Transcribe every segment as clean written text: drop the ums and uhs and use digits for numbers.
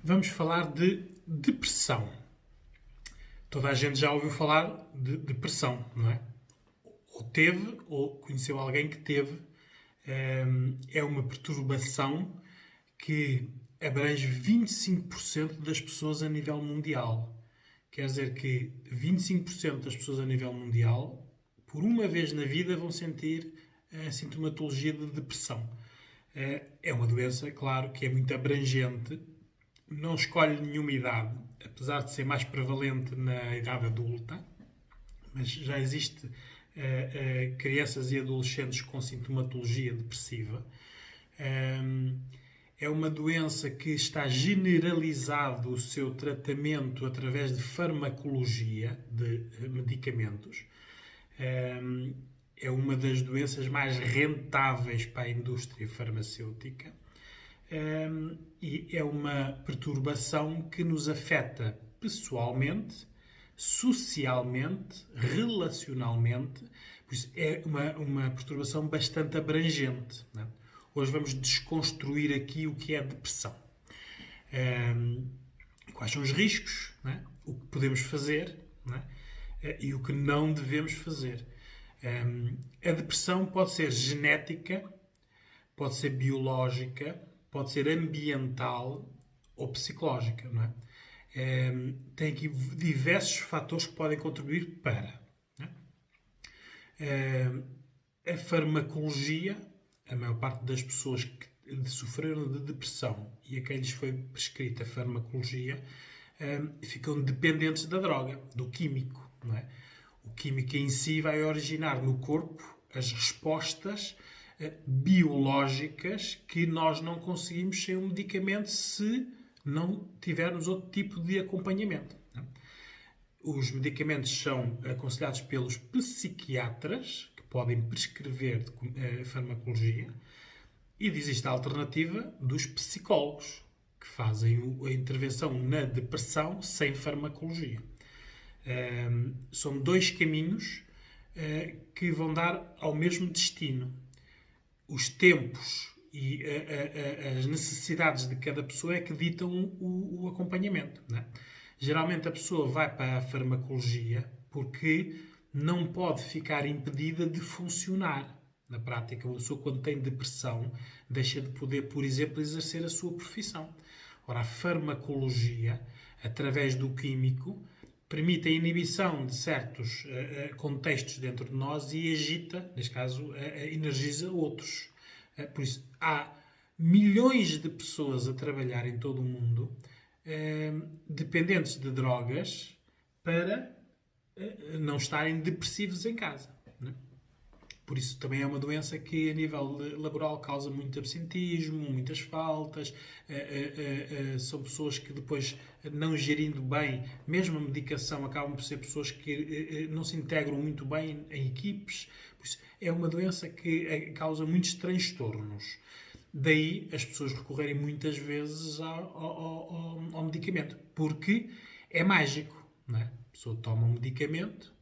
vamos falar de depressão. Toda a gente já ouviu falar de depressão, não é? Ou teve, ou conheceu alguém que teve. É uma perturbação que abrange 25% das pessoas a nível mundial. Quer dizer que 25% das pessoas a nível mundial, por uma vez na vida, vão sentir a sintomatologia de depressão. É uma doença, claro, que é muito abrangente, não escolhe nenhuma idade, apesar de ser mais prevalente na idade adulta, mas já existe crianças e adolescentes com sintomatologia depressiva. É uma doença que está generalizado o seu tratamento através de farmacologia, de medicamentos. É uma das doenças mais rentáveis para a indústria farmacêutica. E é uma perturbação que nos afeta pessoalmente, socialmente, relacionalmente. Por isso é uma perturbação bastante abrangente, não é? Hoje vamos desconstruir aqui o que é depressão. Quais são os riscos, não é? O que podemos fazer, não é? E o que não devemos fazer. A depressão pode ser genética, pode ser biológica, pode ser ambiental ou psicológica, não é? Tem aqui diversos fatores que podem contribuir para. Não é? A farmacologia, a maior parte das pessoas que sofreram de depressão e a quem lhes foi prescrita a farmacologia ficam dependentes da droga, do químico, não é? O químico em si vai originar no corpo as respostas biológicas que nós não conseguimos sem um medicamento se não tivermos outro tipo de acompanhamento. Os medicamentos são aconselhados pelos psiquiatras, que podem prescrever farmacologia, e existe a alternativa dos psicólogos, que fazem a intervenção na depressão sem farmacologia. São dois caminhos que vão dar ao mesmo destino. Os tempos e as necessidades de cada pessoa é que ditam o acompanhamento, não é? Geralmente a pessoa vai para a farmacologia porque não pode ficar impedida de funcionar. Na prática, uma pessoa quando tem depressão deixa de poder, por exemplo, exercer a sua profissão. Ora, a farmacologia, através do químico, permite a inibição de certos contextos dentro de nós e agita, neste caso, energiza outros. Por isso, há milhões de pessoas a trabalhar em todo o mundo dependentes de drogas para não estarem depressivos em casa, não é? Por isso também é uma doença que a nível laboral causa muito absentismo, muitas faltas. São pessoas que depois, não gerindo bem, mesmo a medicação, acabam por ser pessoas que não se integram muito bem em equipes. Por isso é uma doença que causa muitos transtornos. Daí as pessoas recorrerem muitas vezes ao medicamento, porque é mágico, não é? A pessoa toma um medicamento,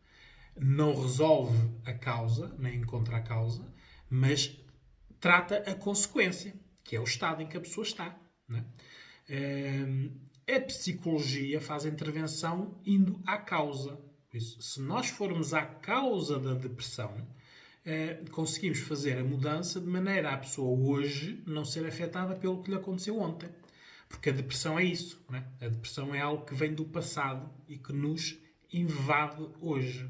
não resolve a causa, nem encontra a causa, mas trata a consequência, que é o estado em que a pessoa está, não é? A psicologia faz a intervenção indo à causa. Por isso, se nós formos à causa da depressão, conseguimos fazer a mudança de maneira a pessoa hoje não ser afetada pelo que lhe aconteceu ontem. Porque a depressão é isso, não é? A depressão é algo que vem do passado e que nos invade hoje.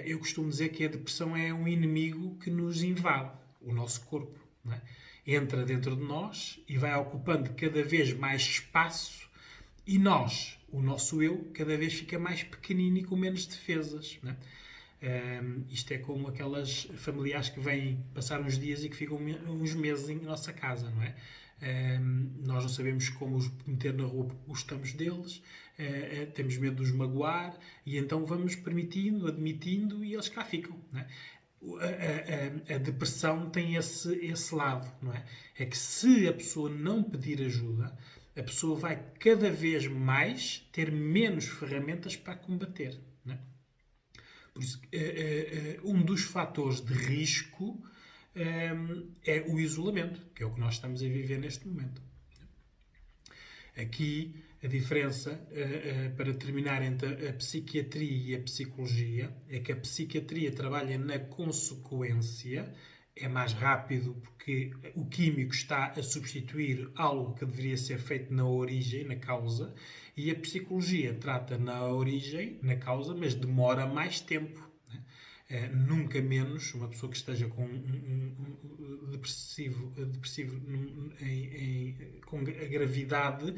Eu costumo dizer que a depressão é um inimigo que nos invade, o nosso corpo, não é? Entra dentro de nós e vai ocupando cada vez mais espaço e nós, o nosso eu, cada vez fica mais pequenino e com menos defesas, não é? Isto é como aquelas familiares que vêm passar uns dias e que ficam uns meses em nossa casa, não é? Nós não sabemos como os meter na rua porque gostamos deles, temos medo de os magoar e então vamos permitindo, admitindo e eles cá ficam, não é? A depressão tem esse lado, não é? É que se a pessoa não pedir ajuda, a pessoa vai cada vez mais ter menos ferramentas para combater, não é? Por isso, um dos fatores de risco é o isolamento, que é o que nós estamos a viver neste momento. Aqui, a diferença, para terminar, entre a psiquiatria e a psicologia é que a psiquiatria trabalha na consequência, é mais rápido porque o químico está a substituir algo que deveria ser feito na origem, na causa, e a psicologia trata na origem, na causa, mas demora mais tempo. Nunca menos uma pessoa que esteja com depressivo com a gravidade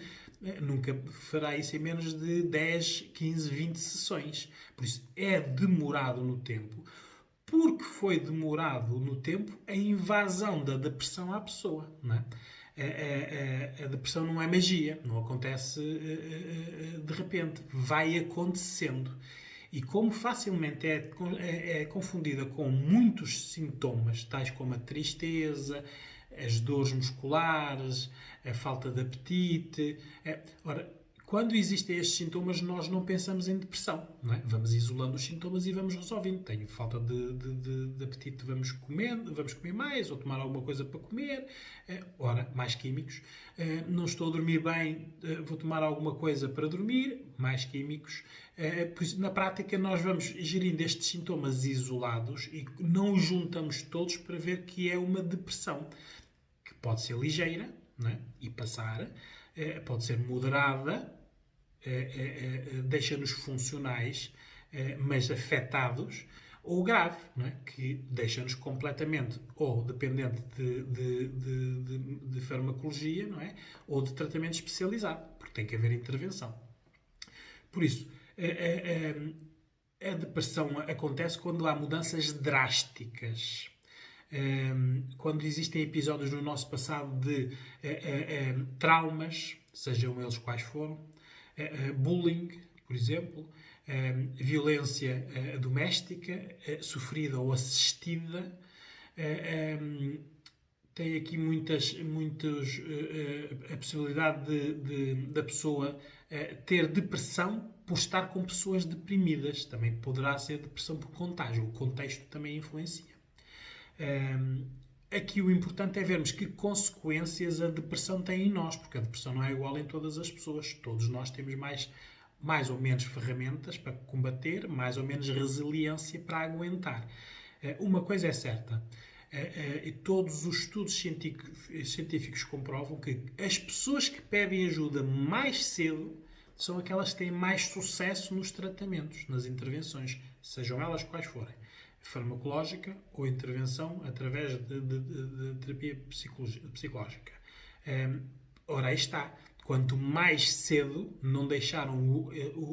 nunca fará isso em menos de 10, 15, 20 sessões. Por isso é demorado no tempo, porque foi demorado no tempo a invasão da depressão à pessoa. Não é? A depressão não é magia, não acontece de repente, vai acontecendo. E como facilmente é confundida com muitos sintomas, tais como a tristeza, as dores musculares, a falta de apetite. Ora, quando existem estes sintomas, nós não pensamos em depressão. Não é? Vamos isolando os sintomas e vamos resolvendo. Tenho falta de apetite, vamos comer mais, ou tomar alguma coisa para comer. Ora, mais químicos. Não estou a dormir bem, vou tomar alguma coisa para dormir, mais químicos. Por isso, na prática, nós vamos gerindo estes sintomas isolados e não os juntamos todos para ver que é uma depressão, que pode ser ligeira, não é? E passar, pode ser moderada, deixa-nos funcionais, mas afetados, ou grave, não é? Que deixa-nos completamente ou dependente de farmacologia, não é? Ou de tratamento especializado, porque tem que haver intervenção. Por isso, a depressão acontece quando há mudanças drásticas. Quando existem episódios no nosso passado de traumas, sejam eles quais foram, bullying, por exemplo, violência doméstica, sofrida ou assistida, tem aqui muitas a possibilidade da pessoa ter depressão por estar com pessoas deprimidas. Também poderá ser depressão por contágio. O contexto também influencia. Aqui o importante é vermos que consequências a depressão tem em nós, porque a depressão não é igual em todas as pessoas. Todos nós temos mais ou menos ferramentas para combater, mais ou menos resiliência para aguentar. Uma coisa é certa, todos os estudos científicos comprovam que as pessoas que pedem ajuda mais cedo são aquelas que têm mais sucesso nos tratamentos, nas intervenções, sejam elas quais forem, farmacológica ou intervenção através de terapia psicológica. Ora, aí está. Quanto mais cedo não deixaram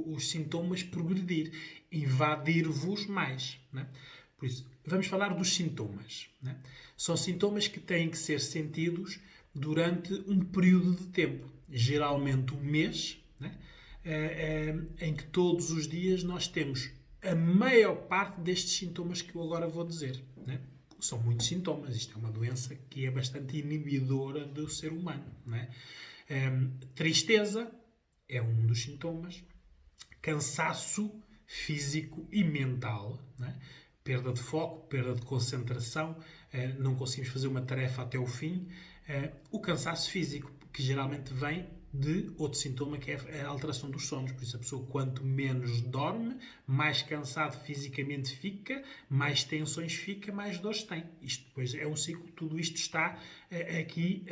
os sintomas progredir, invadir-vos mais. Né? Por isso, vamos falar dos sintomas. Né? São sintomas que têm que ser sentidos durante um período de tempo, geralmente um mês, né? Em que todos os dias nós temos a maior parte destes sintomas que eu agora vou dizer. Né? São muitos sintomas. Isto é uma doença que é bastante inibidora do ser humano. Né? Tristeza é um dos sintomas. Cansaço físico e mental. Né? Perda de foco, perda de concentração, não conseguimos fazer uma tarefa até o fim. O cansaço físico, que geralmente vem de outro sintoma, que é a alteração dos sonos. Por isso, a pessoa, quanto menos dorme, mais cansado fisicamente fica, mais tensões fica, mais dores tem. Isto depois é um ciclo. Tudo isto está aqui,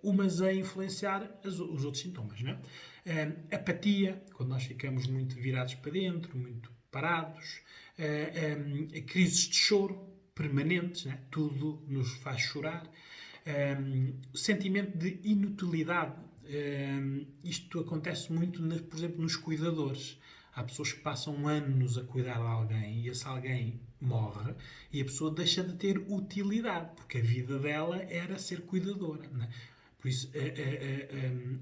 umas a influenciar os outros sintomas. Não é? Apatia, quando nós ficamos muito virados para dentro, muito parados. Crises de choro permanentes, né? Tudo nos faz chorar. Sentimento de inutilidade. Isto acontece muito, por exemplo, nos cuidadores. Há pessoas que passam anos a cuidar de alguém e esse alguém morre e a pessoa deixa de ter utilidade, porque a vida dela era ser cuidadora. Né? Por isso,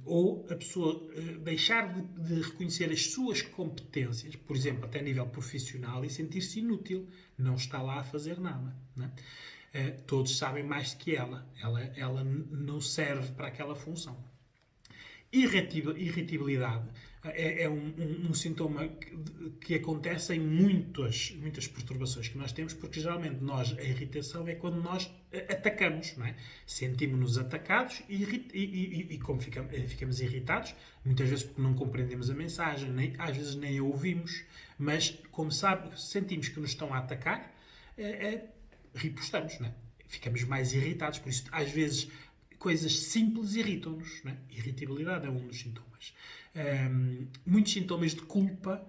ou a pessoa deixar de reconhecer as suas competências, por exemplo, até a nível profissional, e sentir-se inútil, não está lá a fazer nada. Né? Todos sabem mais do que ela não serve para aquela função. Irritabilidade um sintoma que acontece em muitas perturbações que nós temos, porque geralmente a irritação é quando nós atacamos, não é? Sentimos-nos atacados e como ficamos irritados, muitas vezes porque não compreendemos a mensagem, às vezes nem a ouvimos, mas como sabe, sentimos que nos estão a atacar, ripostamos, não é? Ficamos mais irritados, por isso às vezes coisas simples irritam-nos, não é? Irritabilidade é um dos sintomas. Muitos sintomas de culpa,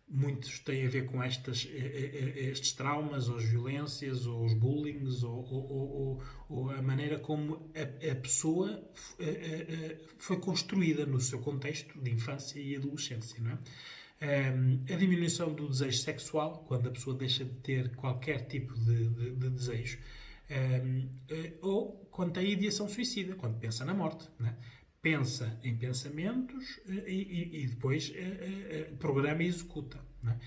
muitos têm a ver com estes traumas, ou as violências, ou os bullying, ou a maneira como a pessoa foi construída no seu contexto de infância e adolescência, não é? A diminuição do desejo sexual, quando a pessoa deixa de ter qualquer tipo de desejo, ou quando tem ideação suicida, quando pensa na morte, não é? Pensa em pensamentos e depois programa e executa, não é?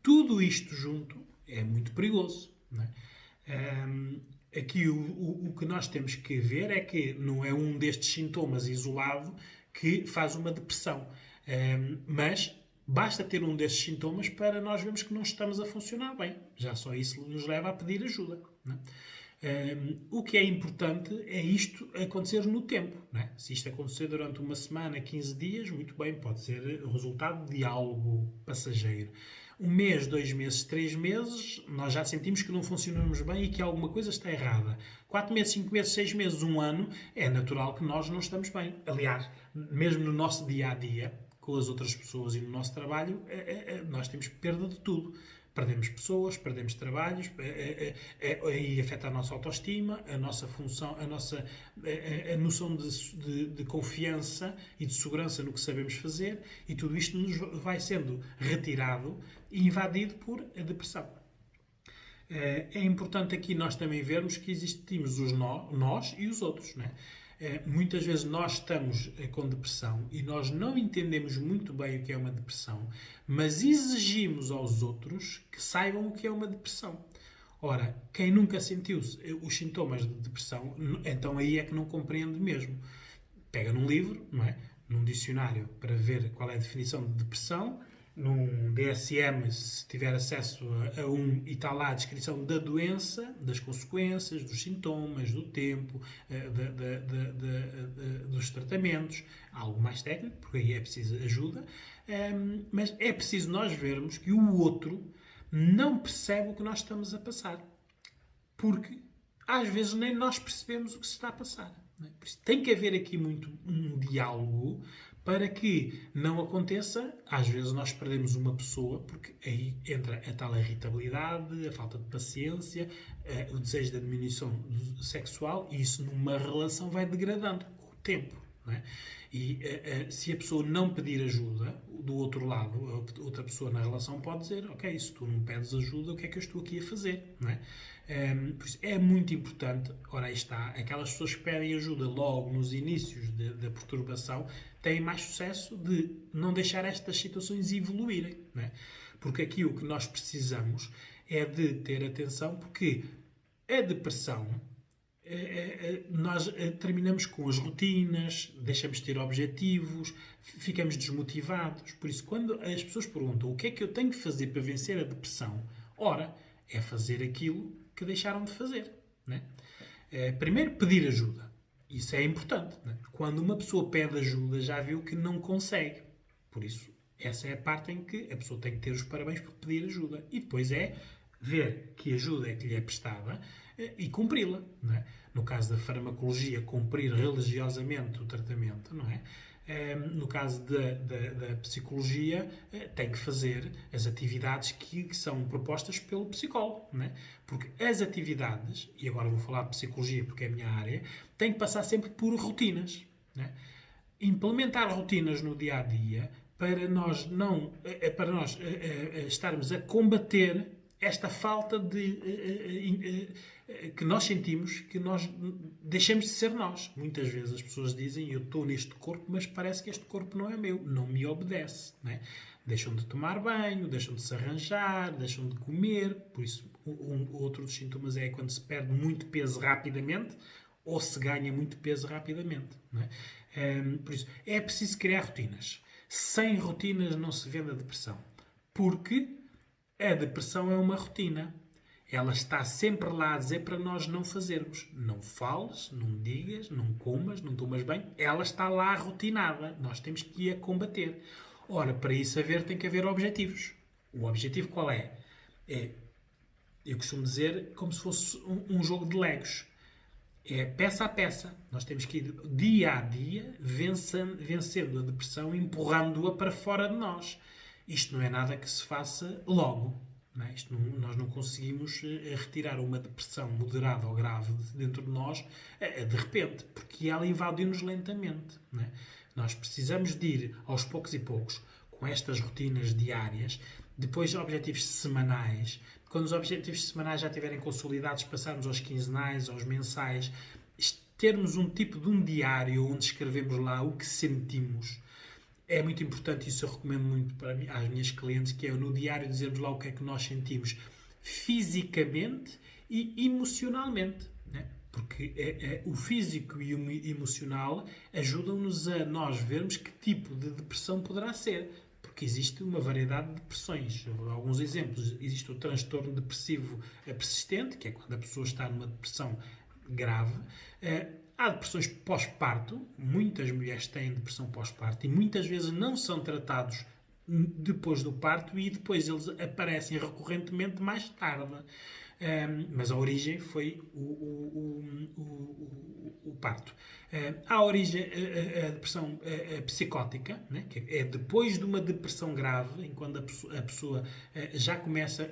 Tudo isto junto é muito perigoso, não é? Aqui o que nós temos que ver é que não é um destes sintomas isolado que faz uma depressão, mas basta ter um destes sintomas para nós vermos que não estamos a funcionar bem. Já só isso nos leva a pedir ajuda, não é? O que é importante é isto acontecer no tempo, não é? Se isto acontecer durante uma semana, 15 dias, muito bem, pode ser resultado de algo passageiro. Um mês, 2 meses, 3 meses, nós já sentimos que não funcionamos bem e que alguma coisa está errada. 4 meses, 5 meses, 6 meses, 1 ano, é natural que nós não estamos bem. Aliás, mesmo no nosso dia-a-dia, com as outras pessoas e no nosso trabalho, nós temos perda de tudo. Perdemos pessoas, perdemos trabalhos, aí afeta a nossa autoestima, a nossa função, a noção de confiança e de segurança no que sabemos fazer, e tudo isto nos vai sendo retirado e invadido por a depressão. É importante aqui nós também vermos que existimos nós e os outros, não é? Muitas vezes nós estamos com depressão e nós não entendemos muito bem o que é uma depressão, mas exigimos aos outros que saibam o que é uma depressão. Ora, quem nunca sentiu os sintomas de depressão, então aí é que não compreende mesmo. Pega num livro, não é? Num dicionário, para ver qual é a definição de depressão, num DSM, se tiver acesso a um, e está lá a descrição da doença, das consequências, dos sintomas, do tempo, dos tratamentos, algo mais técnico, porque aí é preciso ajuda, mas é preciso nós vermos que o outro não percebe o que nós estamos a passar, porque às vezes nem nós percebemos o que se está a passar. Não é? Por isso, tem que haver aqui muito um diálogo para que não aconteça. Às vezes nós perdemos uma pessoa, porque aí entra a tal irritabilidade, a falta de paciência, o desejo de diminuição sexual, e isso numa relação vai degradando com o tempo. Não é? E se a pessoa não pedir ajuda, do outro lado, a outra pessoa na relação pode dizer: ok, se tu não pedes ajuda, o que é que eu estou aqui a fazer? Não é? Por isso é muito importante. Ora, aí está, aquelas pessoas que pedem ajuda logo nos inícios da perturbação têm mais sucesso de não deixar estas situações evoluírem, não é? Porque aqui o que nós precisamos é de ter atenção, porque a depressão, nós terminamos com as rotinas, deixamos de ter objetivos, ficamos desmotivados. Por isso, quando as pessoas perguntam o que é que eu tenho que fazer para vencer a depressão, ora, é fazer aquilo que deixaram de fazer, né? Primeiro, pedir ajuda. Isso é importante, né? Quando uma pessoa pede ajuda, já viu que não consegue. Por isso, essa é a parte em que a pessoa tem que ter os parabéns por pedir ajuda. E depois é ver que ajuda é que lhe é prestada e cumpri-la, não é? No caso da farmacologia, cumprir religiosamente o tratamento, não é? No caso da psicologia, tem que fazer as atividades que são propostas pelo psicólogo, não é? Porque as atividades, e agora vou falar de psicologia porque é a minha área, têm que passar sempre por rotinas, não é? Implementar rotinas no dia-a-dia para nós estarmos a combater esta falta que nós sentimos, que nós deixamos de ser nós. Muitas vezes as pessoas dizem: eu estou neste corpo, mas parece que este corpo não é meu, não me obedece, não é? Deixam de tomar banho, deixam de se arranjar, deixam de comer. Por isso, outro dos sintomas é quando se perde muito peso rapidamente ou se ganha muito peso rapidamente, não é? Por isso, é preciso criar rotinas. Sem rotinas não se vende a depressão. Porque a depressão é uma rotina. Ela está sempre lá a dizer para nós não fazermos. Não fales, não digas, não comas, não tomas bem. Ela está lá rotinada. Nós temos que a combater. Ora, para isso tem que haver objetivos. O objetivo qual é? Eu costumo dizer, como se fosse um jogo de Legos. É peça a peça. Nós temos que ir dia a dia vencendo a depressão, empurrando-a para fora de nós. Isto não é nada que se faça logo. Não é? Nós não conseguimos retirar uma depressão moderada ou grave dentro de nós de repente, porque ela invadiu-nos lentamente. Não é? Nós precisamos de ir aos poucos e poucos, com estas rotinas diárias, depois objetivos semanais. Quando os objetivos semanais já estiverem consolidados, passarmos aos quinzenais, aos mensais, termos um tipo de um diário onde escrevemos lá o que sentimos. É muito importante, isso eu recomendo muito para mim, às minhas clientes, que é no diário dizermos lá o que é que nós sentimos fisicamente e emocionalmente. Né? Porque o físico e o emocional ajudam-nos a nós vermos que tipo de depressão poderá ser. Porque existe uma variedade de depressões. Alguns exemplos. Existe o transtorno depressivo persistente, que é quando a pessoa está numa depressão grave. Há depressões pós-parto. Muitas mulheres têm depressão pós-parto e muitas vezes não são tratados depois do parto e depois eles aparecem recorrentemente mais tarde. Mas a origem foi o parto. Há a origem, a depressão psicótica, né? Que é depois de uma depressão grave, em quando a pessoa já começa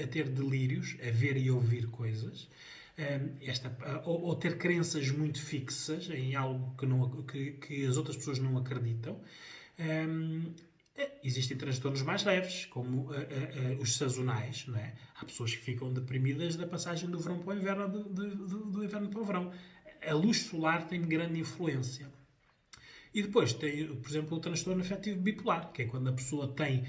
a ter delírios, a ver e ouvir coisas, ou ter crenças muito fixas em algo que as outras pessoas não acreditam. Existem transtornos mais leves, como os sazonais. Não é? Há pessoas que ficam deprimidas da passagem do verão para o inverno, do inverno para o verão. A luz solar tem grande influência. E depois tem, por exemplo, o transtorno afetivo bipolar, que é quando a pessoa tem,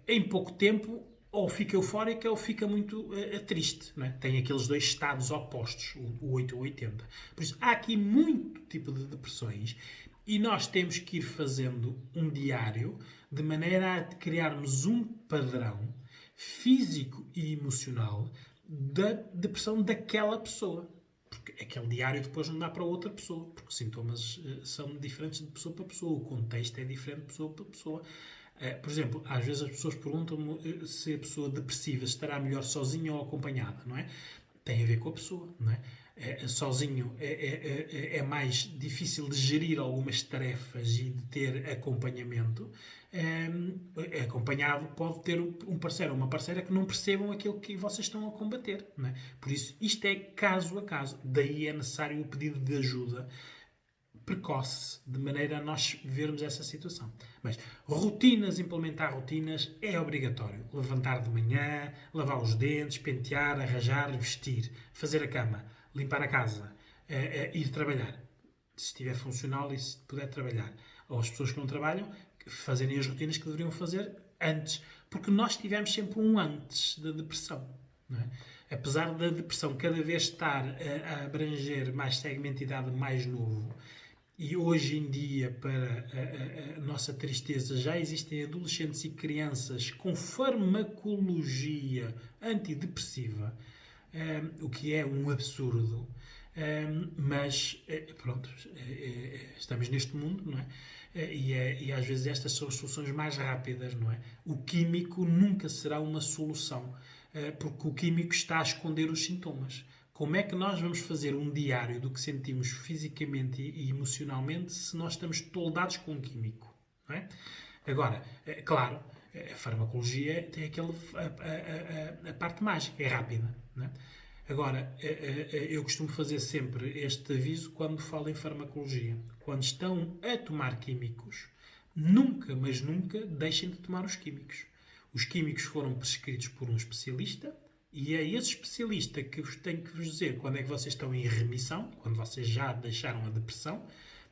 em pouco tempo, ou fica eufórica ou fica muito triste. Não é? Tem aqueles dois estados opostos, o 8 ou 80. Por isso, há aqui muito tipo de depressões. E nós temos que ir fazendo um diário de maneira a criarmos um padrão físico e emocional da depressão daquela pessoa. Porque aquele diário depois não dá para outra pessoa, porque os sintomas são diferentes de pessoa para pessoa, o contexto é diferente de pessoa para pessoa. Por exemplo, às vezes as pessoas perguntam-me se a pessoa depressiva estará melhor sozinha ou acompanhada, não é? Tem a ver com a pessoa, não é? Sozinho é mais difícil de gerir algumas tarefas e de ter acompanhamento. Acompanhado pode ter um parceiro ou uma parceira que não percebam aquilo que vocês estão a combater. Não é? Por isso, isto é caso a caso. Daí é necessário o pedido de ajuda precoce, de maneira a nós vermos essa situação. Mas implementar rotinas é obrigatório. Levantar de manhã, lavar os dentes, pentear, arranjar, vestir, fazer a cama, limpar a casa, ir trabalhar. Se estiver funcional e se puder trabalhar. Ou as pessoas que não trabalham, fazerem as rotinas que deveriam fazer antes. Porque nós tivemos sempre um antes da depressão. Não é? Apesar da depressão cada vez estar a abranger mais segmento de idade mais novo, e hoje em dia, para a nossa tristeza, já existem adolescentes e crianças com farmacologia antidepressiva, o que é um absurdo. Mas, pronto, estamos neste mundo, não é? E às vezes estas são as soluções mais rápidas, não é? O químico nunca será uma solução, porque o químico está a esconder os sintomas. Como é que nós vamos fazer um diário do que sentimos fisicamente e emocionalmente se nós estamos toldados com um químico? Não é? Agora, claro, a farmacologia tem a parte mágica, é rápida. Não é? Agora, eu costumo fazer sempre este aviso quando falo em farmacologia. Quando estão a tomar químicos, nunca, mas nunca, deixem de tomar os químicos. Os químicos foram prescritos por um especialista. E é esse especialista que vos tem que vos dizer quando é que vocês estão em remissão, quando vocês já deixaram a depressão,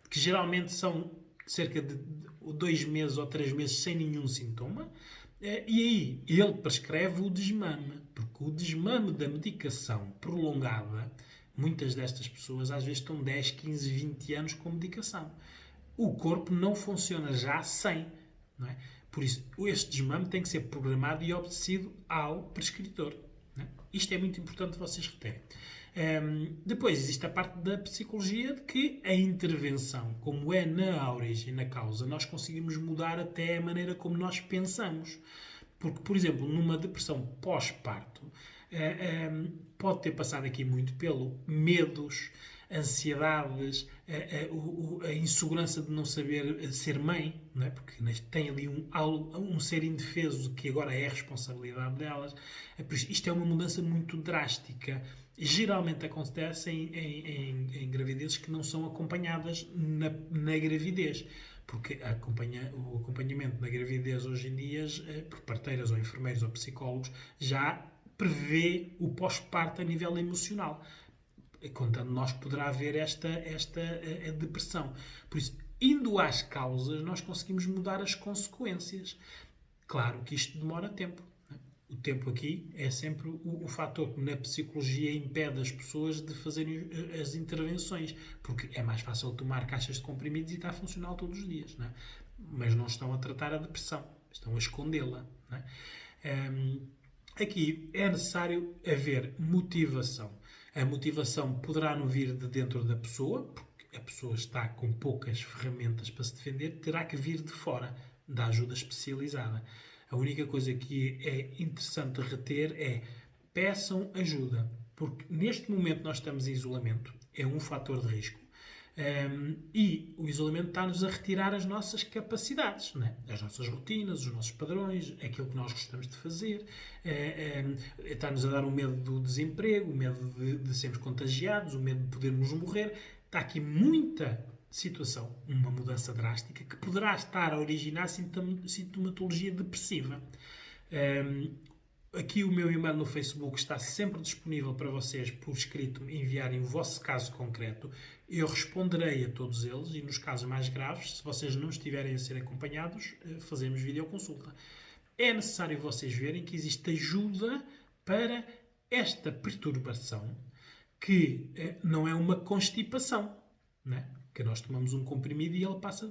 que geralmente são cerca de 2 meses ou 3 meses sem nenhum sintoma, e aí ele prescreve o desmame, porque o desmame da medicação prolongada, muitas destas pessoas às vezes estão 10, 15, 20 anos com medicação. o corpo não funciona já sem. Não é? Por isso, este desmame tem que ser programado e obedecido ao prescritor. Não é? Isto é muito importante vocês reterem. Depois existe a parte da psicologia de que a intervenção, como é na origem, na causa, nós conseguimos mudar até a maneira como nós pensamos. Porque, por exemplo, numa depressão pós-parto, pode ter passado aqui muito pelo medos, ansiedades, a insegurança de não saber ser mãe, não é? Porque tem ali um ser indefeso que agora é a responsabilidade delas. Por isso, isto é uma mudança muito drástica. Geralmente acontece em gravidezes que não são acompanhadas na gravidez. Porque o acompanhamento na gravidez hoje em dia, por parteiras ou enfermeiros ou psicólogos, já prevê o pós-parto a nível emocional. Contando nós que poderá haver esta depressão. Por isso, indo às causas, nós conseguimos mudar as consequências. Claro que isto demora tempo. O tempo aqui é sempre o fator que na psicologia impede as pessoas de fazerem as intervenções, porque é mais fácil tomar caixas de comprimidos e está a funcionar todos os dias, não é? Mas não estão a tratar a depressão, estão a escondê-la. Não é? Aqui é necessário haver motivação. A motivação poderá não vir de dentro da pessoa, porque a pessoa está com poucas ferramentas para se defender, terá que vir de fora, da ajuda especializada. A única coisa que é interessante reter é peçam ajuda, porque neste momento nós estamos em isolamento, é um fator de risco. E o isolamento está-nos a retirar as nossas capacidades, não é? As nossas rotinas, os nossos padrões, aquilo que nós gostamos de fazer. Está-nos a dar o medo do desemprego, o medo de sermos contagiados, o medo de podermos morrer. Está aqui muita situação, uma mudança drástica que poderá estar a originar sintomatologia depressiva. Aqui o meu e-mail no Facebook está sempre disponível para vocês, por escrito, enviarem o vosso caso concreto. Eu responderei a todos eles e, nos casos mais graves, se vocês não estiverem a ser acompanhados, fazemos videoconsulta. É necessário vocês verem que existe ajuda para esta perturbação, que não é uma constipação, não é? Que nós tomamos um comprimido e ele passa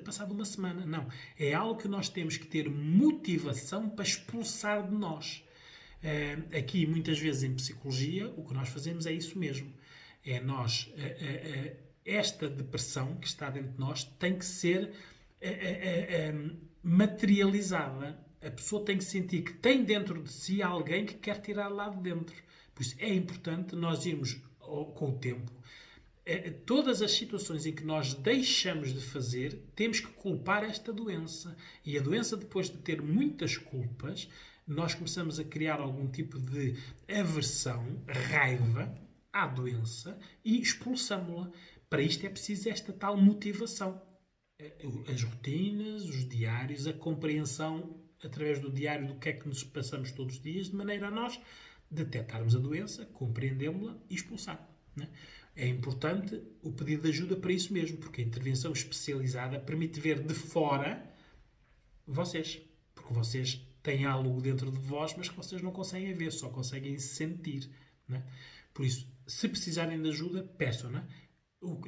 passado uma semana. Não. É algo que nós temos que ter motivação para expulsar de nós. Aqui, muitas vezes, em psicologia, o que nós fazemos é isso mesmo. É nós... esta depressão que está dentro de nós tem que ser materializada. A pessoa tem que sentir que tem dentro de si alguém que quer tirar lá de dentro. Por isso, é importante nós irmos, com o tempo, todas as situações em que nós deixamos de fazer, temos que culpar esta doença. E a doença, depois de ter muitas culpas, nós começamos a criar algum tipo de aversão, raiva à doença e expulsamos-la. Para isto é preciso esta tal motivação. As rotinas, os diários, a compreensão através do diário do que é que nos passamos todos os dias, de maneira a nós detectarmos a doença, compreendemos-la e expulsar. Né? É importante o pedido de ajuda para isso mesmo, porque a intervenção especializada permite ver de fora vocês, porque vocês têm algo dentro de vós, mas que vocês não conseguem ver, só conseguem sentir. Né? Por isso, se precisarem de ajuda, peçam. Né?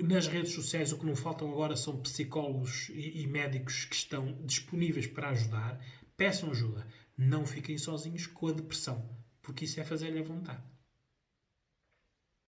Nas redes sociais, o que não faltam agora são psicólogos e médicos que estão disponíveis para ajudar. Peçam ajuda. Não fiquem sozinhos com a depressão, porque isso é fazer-lhe a vontade.